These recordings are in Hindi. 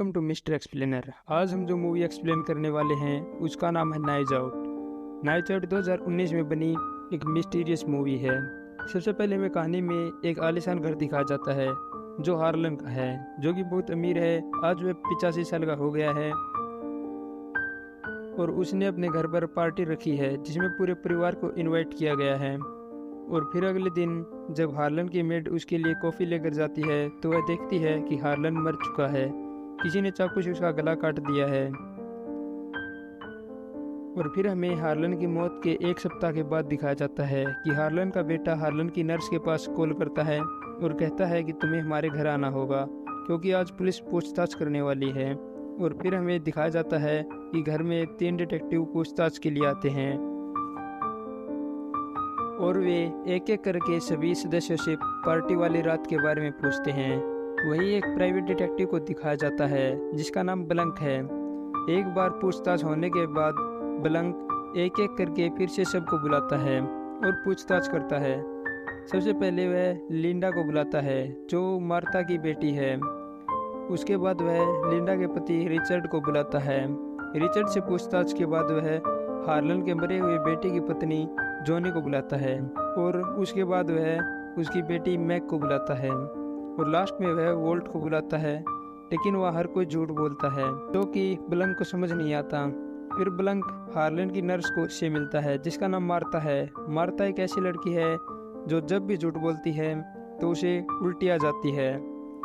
Welcome to mister explainer. आज हम जो मूवी एक्सप्लेन करने वाले हैं उसका नाम है नाइज आउट। नाइज आउट 2019 में बनी एक मिस्टीरियस मूवी है। सबसे पहले हमें कहानी में एक आलीशान घर दिखाया जाता है जो हार्लन का है, जो कि बहुत अमीर है। आज वह 85 साल का हो गया है और उसने अपने घर पर पार्टी रखी है जिसमें पूरे परिवार को इनवाइट किया गया है। और फिर अगले दिन जब हार्लन की मेड उसके लिए कॉफ़ी लेकर जाती है तो वह देखती है कि हार्लन मर चुका है, किसी ने चाकू से उसका गला काट दिया है। और फिर हमें हार्लन की मौत के एक सप्ताह के बाद दिखाया जाता है कि हार्लन का बेटा हार्लन की नर्स के पास कॉल करता है और कहता है कि तुम्हें हमारे घर आना होगा क्योंकि आज पुलिस पूछताछ करने वाली है। और फिर हमें दिखाया जाता है कि घर में 3 डिटेक्टिव पूछताछ के लिए आते हैं और वे एक एक करके सभी सदस्यों से पार्टी वाली रात के बारे में पूछते हैं। वही एक प्राइवेट डिटेक्टिव को दिखाया जाता है जिसका नाम ब्लंक है। एक बार पूछताछ होने के बाद ब्लंक एक एक करके फिर से सबको बुलाता है और पूछताछ करता है। सबसे पहले वह लिंडा को बुलाता है जो मार्था की बेटी है। उसके बाद वह लिंडा के पति रिचर्ड को बुलाता है। रिचर्ड से पूछताछ के बाद वह हार्लन के मरे हुए बेटे की पत्नी जॉनी को बुलाता है और उसके बाद वह उसकी बेटी मैक को बुलाता है और लास्ट में वह वोल्ट को बुलाता है। लेकिन वह हर कोई झूठ बोलता है जो कि ब्लंक को समझ नहीं आता। फिर ब्लंक हार्लन की नर्स को से मिलता है जिसका नाम मार्था है। मार्था एक ऐसी लड़की है जो जब भी झूठ बोलती है तो उसे उल्टी आ जाती है।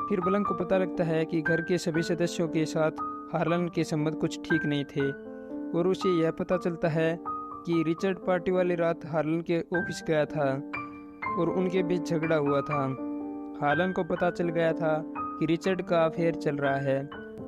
फिर ब्लंक को पता लगता है कि घर के सभी सदस्यों के साथ हार्लन के संबंध कुछ ठीक नहीं थे और उसे यह पता चलता है कि रिचर्ड पार्टी वाली रात हार्लन के ऑफिस गया था और उनके बीच झगड़ा हुआ था। हार्लन को पता चल गया था कि रिचर्ड का अफेयर चल रहा है,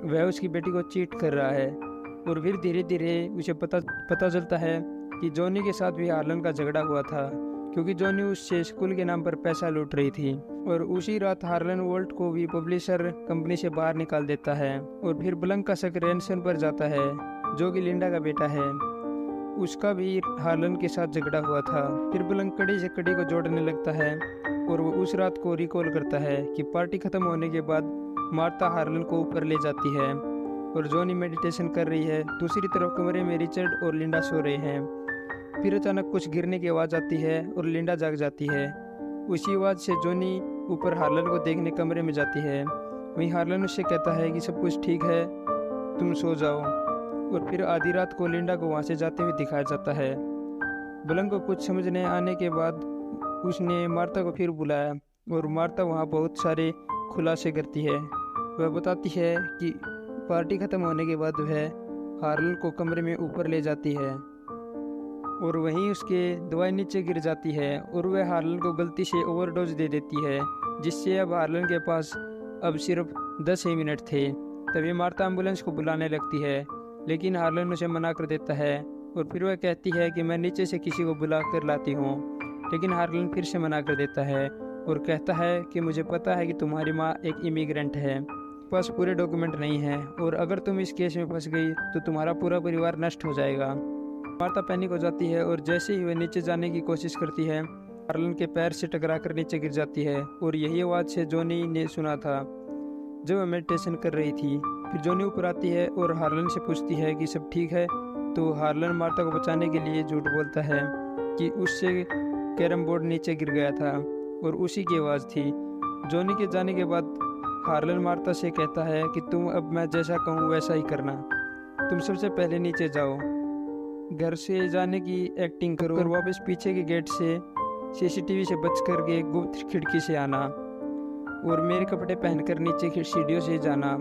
वह उसकी बेटी को चीट कर रहा है। और फिर धीरे धीरे उसे पता चलता है कि जॉनी के साथ भी हार्लन का झगड़ा हुआ था क्योंकि जॉनी उससे स्कूल के नाम पर पैसा लूट रही थी। और उसी रात हार्लन वोल्ट को भी पब्लिशर कंपनी से बाहर निकाल देता है। और फिर ब्लंक का शक रैनसन पर जाता है जो कि लिंडा का बेटा है, उसका भी हार्लन के साथ झगड़ा हुआ था। फिर ब्लंक कड़ी से कड़ी को जोड़ने लगता है और वो उस रात को रिकॉल करता है कि पार्टी खत्म होने के बाद मार्था हार्लन को ऊपर ले जाती है और जॉनी मेडिटेशन कर रही है। दूसरी तरफ कमरे में रिचर्ड और लिंडा सो रहे हैं। फिर अचानक कुछ गिरने की आवाज़ आती है और लिंडा जाग जाती है। उसी आवाज़ से जॉनी ऊपर हार्लन को देखने कमरे में जाती है। वहीं हार्लन उससे कहता है कि सब कुछ ठीक है, तुम सो जाओ। और फिर आधी रात को लिंडा को वहाँ से जाते हुए दिखाया जाता है। ब्लंक को कुछ समझने आने के बाद उसने मार्था को फिर बुलाया और मार्था वहाँ बहुत सारे खुलासे करती है। वह बताती है कि पार्टी ख़त्म होने के बाद वह हार्लन को कमरे में ऊपर ले जाती है और वहीं उसके दवाई नीचे गिर जाती है और वह हार्लन को गलती से ओवरडोज दे देती है जिससे अब हार्लन के पास अब सिर्फ 10 ही मिनट थे। तभी मार्था एम्बुलेंस को बुलाने लगती है लेकिन हार्लन उसे मना कर देता है और फिर वह कहती है कि मैं नीचे से किसी को बुला कर लाती हूँ। लेकिन हार्लन फिर से मना कर देता है और कहता है कि मुझे पता है कि तुम्हारी माँ एक इमिग्रेंट है, पास पूरे डॉक्यूमेंट नहीं है और अगर तुम इस केस में फंस गई तो तुम्हारा पूरा परिवार नष्ट हो जाएगा। मार्था पैनिक हो जाती है और जैसे ही वह नीचे जाने की कोशिश करती है हार्लन के पैर से टकरा कर नीचे गिर जाती है। और यही आवाज़ से जॉनी ने सुना था जब वह मेडिटेशन कर रही थी। फिर जॉनी ऊपर आती है और हार्लन से पूछती है कि सब ठीक है, तो हार्लन मार्था को बचाने के लिए झूठ बोलता है कि उससे कैरम बोर्ड नीचे गिर गया था और उसी की आवाज़ थी। जॉनी के जाने के बाद हार्लन मार्था से कहता है कि तुम अब मैं जैसा कहूँ वैसा ही करना, तुम सबसे पहले नीचे जाओ, घर से जाने की एक्टिंग करो और वापस पीछे के गेट से सीसीटीवी से बच कर के गुप्त खिड़की से आना और मेरे कपड़े पहनकर नीचे की सीढ़ियों से जाना।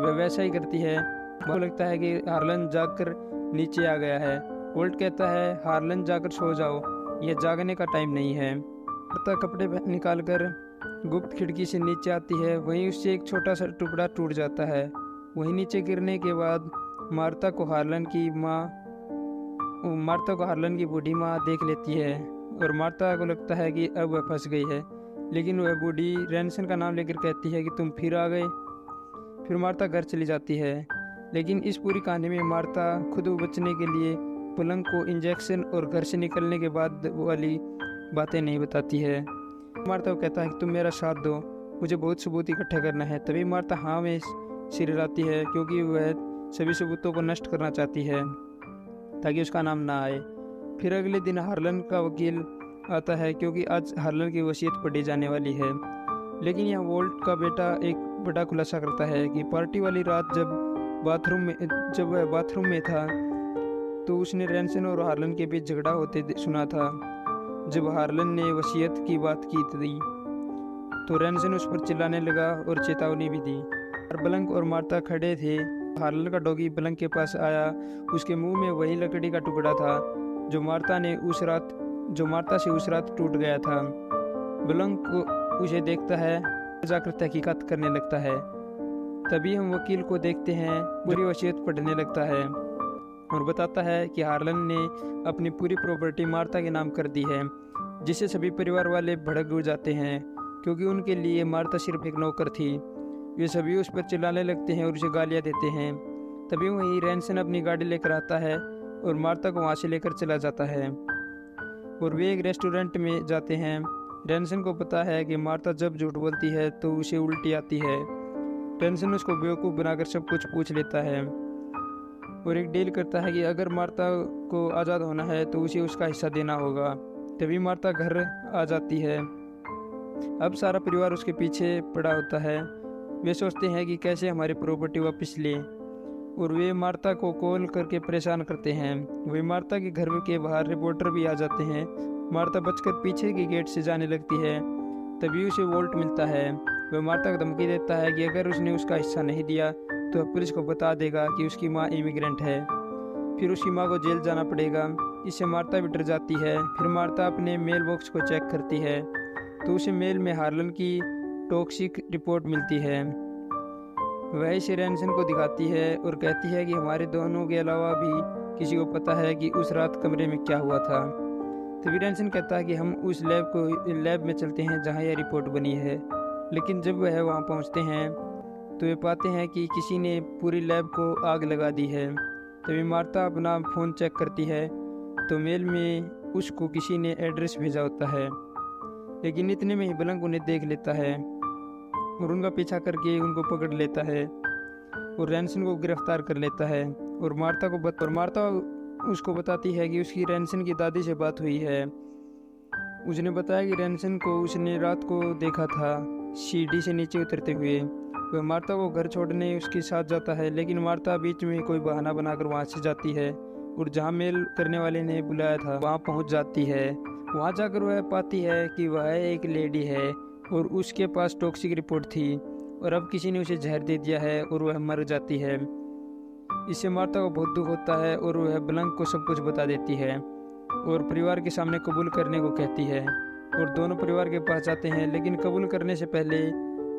वह वैसा ही करती है। मुझे लगता है कि हार्लन जागकर नीचे आ गया है। वोल्ट कहता है हार्लन जाकर सो जाओ, यह जागने का टाइम नहीं है। मार्था कपड़े निकाल कर गुप्त खिड़की से नीचे आती है। वहीं उससे एक छोटा सा टुकड़ा टूट जाता है। वहीं नीचे गिरने के बाद मार्था को हार्लन की बूढ़ी माँ देख लेती है और मार्था को लगता है कि अब वह फंस गई है। लेकिन वह बूढ़ी रैनसन का नाम लेकर कहती है कि तुम फिर आ गए। फिर मार्था घर चली जाती है। लेकिन इस पूरी कहानी में मार्था खुद बचने के लिए ब्लंक को इंजेक्शन और घर से निकलने के बाद वाली बातें नहीं बताती है। मार्था को कहता है कि तुम मेरा साथ दो, मुझे बहुत सबूत इकट्ठा करना है। तभी मार्था हाँ मैं सिरराती है क्योंकि वह सभी सबूतों को नष्ट करना चाहती है ताकि उसका नाम ना आए। फिर अगले दिन हार्लन का वकील आता है क्योंकि आज हार्लन की वसीयत पढ़ी जाने वाली है। लेकिन यहाँ वोल्ट का बेटा एक बड़ा खुलासा करता है कि पार्टी वाली रात जब वह बाथरूम में था तो उसने रैनसन और हार्लन के बीच झगड़ा होते सुना था। जब हार्लन ने वसीयत की बात की थी तो रैनसन उस पर चिल्लाने लगा और चेतावनी भी दी। ब्लंक और मार्ता खड़े थे। हार्लन का डॉगी ब्लंक के पास आया। उसके मुंह में वही लकड़ी का टुकड़ा था जो मार्ता से उस रात टूट गया था। ब्लंक उसे देखता है, जाकर तहकीकात करने लगता है। तभी हम वकील को देखते हैं, पूरी वसीयत पढ़ने लगता है और बताता है कि हार्लन ने अपनी पूरी प्रॉपर्टी मार्ता के नाम कर दी है, जिससे सभी परिवार वाले भड़क जाते हैं क्योंकि उनके लिए मार्ता सिर्फ एक नौकर थी। वे सभी उस पर चिल्लाने लगते हैं और उसे गालियाँ देते हैं। तभी वहीं रैनसन अपनी गाड़ी लेकर आता है और मार्ता को वहाँ से लेकर चला जाता है और वे एक रेस्टोरेंट में जाते हैं। रैनसन को पता है कि मार्ता जब झूठ बोलती है तो उसे उल्टी आती है। रैनसन उसको बेवकूफ़ बनाकर सब कुछ पूछ लेता है और एक डील करता है कि अगर मार्ता को आज़ाद होना है तो उसे उसका हिस्सा देना होगा। तभी मार्ता घर आ जाती है। अब सारा परिवार उसके पीछे पड़ा होता है। वे सोचते हैं कि कैसे हमारी प्रॉपर्टी वापस लें और वे मार्ता को कॉल करके परेशान करते हैं। वे मार्ता के घर के बाहर रिपोर्टर भी आ जाते हैं। मार्ता बचकर पीछे के गेट से जाने लगती है। तभी उसे वोल्ट मिलता है। वह मार्ता को धमकी देता है कि अगर उसने उसका हिस्सा नहीं दिया तो पुलिस को बता देगा कि उसकी माँ इमिग्रेंट है, फिर उसकी माँ को जेल जाना पड़ेगा। इससे मार्ता भी डर जाती है। फिर मार्ता अपने मेल बॉक्स को चेक करती है तो उसे मेल में हार्लन की टॉक्सिक रिपोर्ट मिलती है। वह इसे रैनसन को दिखाती है और कहती है कि हमारे दोनों के अलावा भी किसी को पता है कि उस रात कमरे में क्या हुआ था। तभी रैनसन कहता है कि हम उस लैब में चलते हैं जहां यह रिपोर्ट बनी है। लेकिन जब वह वहां पहुंचते हैं तो वे पाते हैं कि किसी ने पूरी लैब को आग लगा दी है। तभी मार्ता अपना फ़ोन चेक करती है तो मेल में उसको किसी ने एड्रेस भेजा होता है। लेकिन इतने में ही ब्लंक उन्हें देख लेता है और उनका पीछा करके उनको पकड़ लेता है और रैनसन को गिरफ्तार कर लेता है और मार्ता उसको बताती है कि उसकी रैनसन की दादी से बात हुई है। उसने बताया कि रैनसन को उसने रात को देखा था सीढ़ी से नीचे उतरते हुए। वह मार्ता को घर छोड़ने उसके साथ जाता है, लेकिन मार्ता बीच में कोई बहाना बनाकर वहाँ से जाती है और जहाँ मेल करने वाले ने बुलाया था वहाँ पहुँच जाती है। वहाँ जाकर वह पाती है कि वह एक लेडी है और उसके पास टॉक्सिक रिपोर्ट थी और अब किसी ने उसे जहर दे दिया है और वह मर जाती है। इससे मार्ता को बहुत दुख होता है और वह ब्लंक को सब कुछ बता देती है और परिवार के सामने कबूल करने को कहती है और दोनों परिवार के पास जाते हैं। लेकिन कबूल करने से पहले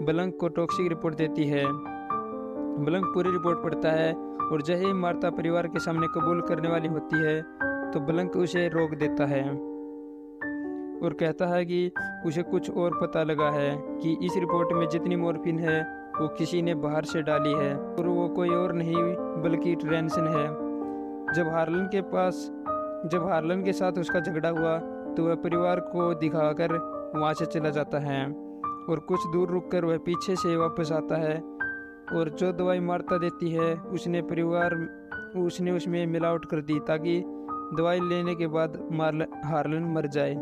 ब्लंक को टॉक्सिक रिपोर्ट देती है। ब्लंक पूरी रिपोर्ट पढ़ता है और जैसे ही मार्ता परिवार के सामने कबूल करने वाली होती है तो ब्लंक उसे रोक देता है और कहता है कि उसे कुछ और पता लगा है कि इस रिपोर्ट में जितनी मॉर्फिन है वो किसी ने बाहर से डाली है और वो कोई और नहीं बल्कि रैनसन है। जब हार्लन के साथ उसका झगड़ा हुआ तो वह परिवार को दिखाकर वहाँ से चला जाता है और कुछ दूर रुककर वह पीछे से वापस आता है और जो दवाई मार्ता देती है उसने उसमें मिलावट कर दी ताकि दवाई लेने के बाद हार्लन मर जाए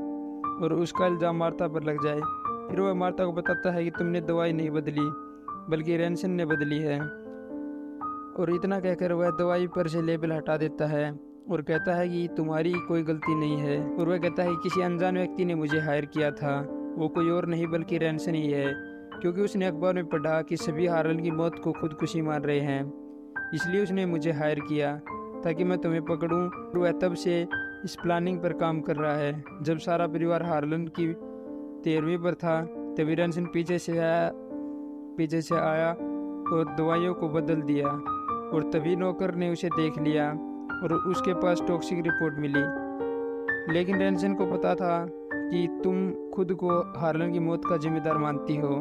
और उसका इल्ज़ाम मार्ता पर लग जाए। फिर वह मार्ता को बताता है कि तुमने दवाई नहीं बदली बल्कि रैनसन ने बदली है और इतना कहकर वह दवाई पर से लेबल हटा देता है और कहता है कि तुम्हारी कोई गलती नहीं है। और वह कहता है कि किसी अनजान व्यक्ति ने मुझे हायर किया था, वो कोई और नहीं बल्कि रैनसन ही है, क्योंकि उसने अखबार में पढ़ा कि सभी हार्लन की मौत को खुदकुशी मान रहे हैं, इसलिए उसने मुझे हायर किया ताकि मैं तुम्हें पकड़ूं। और वह तब से इस प्लानिंग पर काम कर रहा है। जब सारा परिवार हार्लन की 13वीं पर था तभी रैनसन पीछे से आया और दवाइयों को बदल दिया और तभी नौकर ने उसे देख लिया और उसके पास टॉक्सिक रिपोर्ट मिली। लेकिन रैनसन को पता था कि तुम खुद को हार्लन की मौत का जिम्मेदार मानती हो,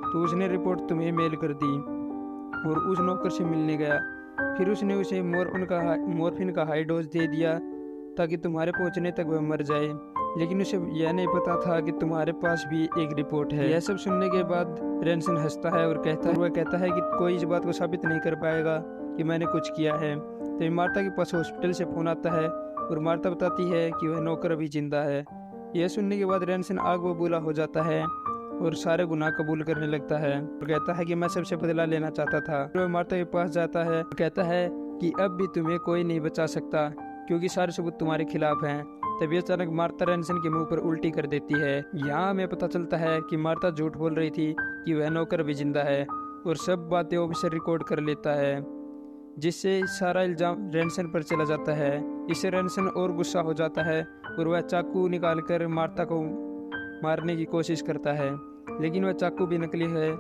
तो उसने रिपोर्ट तुम्हें मेल कर दी और उस नौकर से मिलने गया। फिर उसने उसे मॉर्फिन का हाई डोज दे दिया ताकि तुम्हारे पहुंचने तक वह मर जाए। लेकिन उसे यह नहीं पता था कि तुम्हारे पास भी एक रिपोर्ट है। यह सब सुनने के बाद रैनसन हंसता है और वह कहता है कि कोई इस बात को साबित नहीं कर पाएगा कि मैंने कुछ किया है। तो मार्ता के पास हॉस्पिटल से फ़ोन आता है और मार्ता बताती है कि वह नौकर अभी जिंदा है। यह सुनने के बाद रैनसन आग बबूला हो जाता है और सारे गुनाह कबूल करने लगता है और कहता है कि मैं सबसे बदला लेना चाहता था। वह मार्ता के पास जाता है और कहता है कि अब भी तुम्हें कोई नहीं बचा सकता क्योंकि सारे सबूत तुम्हारे खिलाफ हैं। तभी अचानक मार्ता रैनसन के मुंह पर उल्टी कर देती है। यहाँ हमें पता चलता है कि मार्ता झूठ बोल रही थी कि वह नौकर भी जिंदा है और सब बातें ऑफिसर रिकॉर्ड कर लेता है, जिससे सारा इल्जाम रैनसन पर चला जाता है। इससे रैनसन और गुस्सा हो जाता है और वह चाकू निकालकर मार्ता को मारने की कोशिश करता है, लेकिन वह चाकू भी नकली है,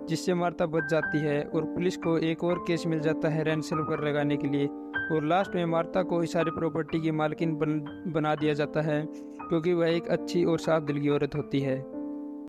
जिससे मार्ता बच जाती है और पुलिस को एक और केस मिल जाता है रैनसन पर लगाने के लिए। और लास्ट में मार्ता को इस सारी प्रॉपर्टी की मालकिन बना दिया जाता है क्योंकि वह एक अच्छी और साफ दिल की औरत होती है।